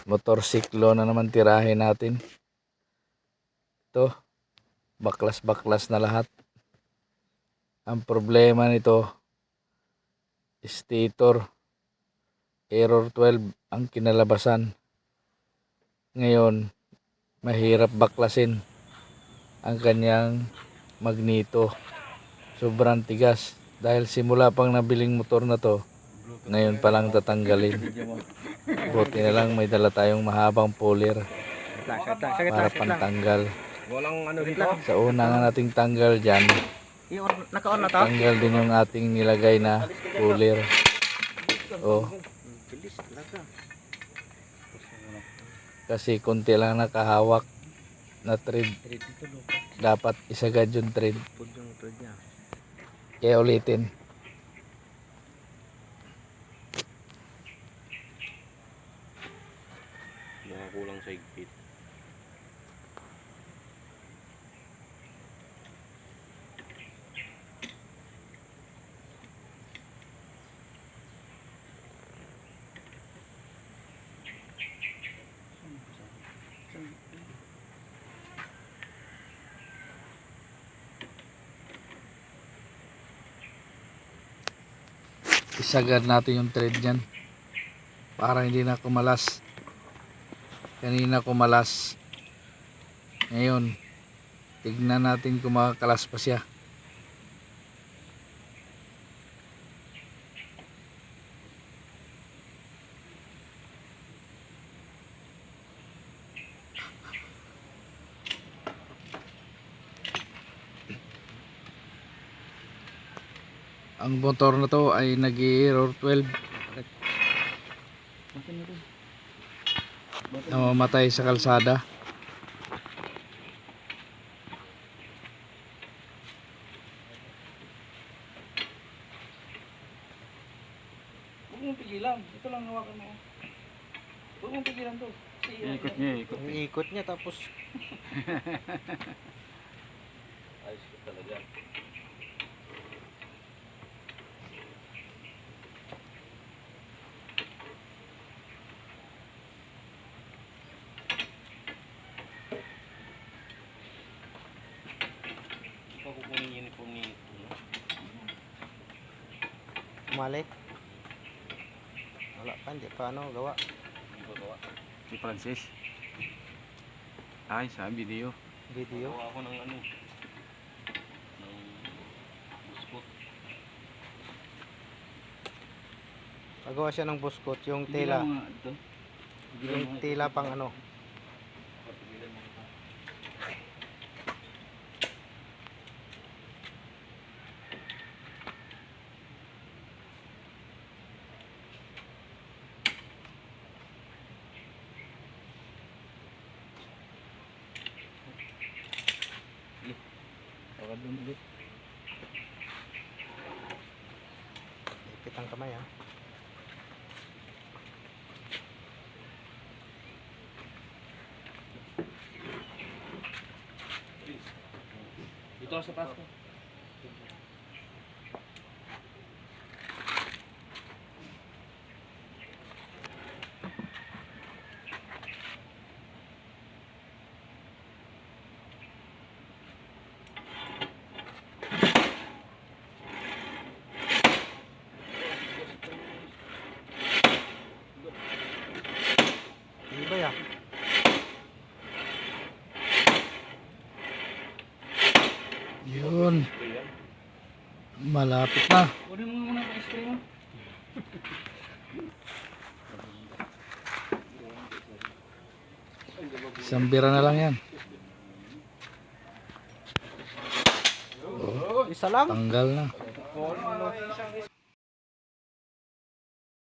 Motorsiklo na naman tirahin natin. Ito, baklas-baklas na lahat. Ang problema nito, stator error 12 ang kinalabasan. Ngayon, mahirap baklasin ang kanyang magneto. Sobrang tigas. Dahil simula pang nabiling motor na to, ngayon pa lang tatanggalin. Buti na lang may dala tayong mahabang puller para pantanggal. Sa una nga nating tanggal dyan, tanggal din yung ating nilagay na puller. Kasi konti lang nakahawak na thread. Dapat isagad yung thread. Kaya ulitin. Nakakulang sa higpit. Isagad natin yung thread dyan para hindi na kumalas. Kanina kumalas. Ngayon, tignan natin kung makakalas pa siya. Ang motor na to ay nag-error 12. Namamatay sa kalsada. Huwag mong pigilan. Ito lang hawakan mo. Huwag mong pigilan to. Ikot niya, ikot. Ikot niya tapos. Ayos ko talaga. Kukunin yun po ni Malik. Wala pa, hindi pa ano, gawa. si Francis. Ay, sa video. Video. Gawa ako ng ano, ng buskot. Pagawa siya ng buskot, yung tela. Ito. Yung tela pang ano. Ipit ang kamay ha. Dito sa pasko. Iba ya. Yun. Malapit na. Kunin mo muna ang spray mo. Isang bira na lang yan. Isa lang. Tanggal na.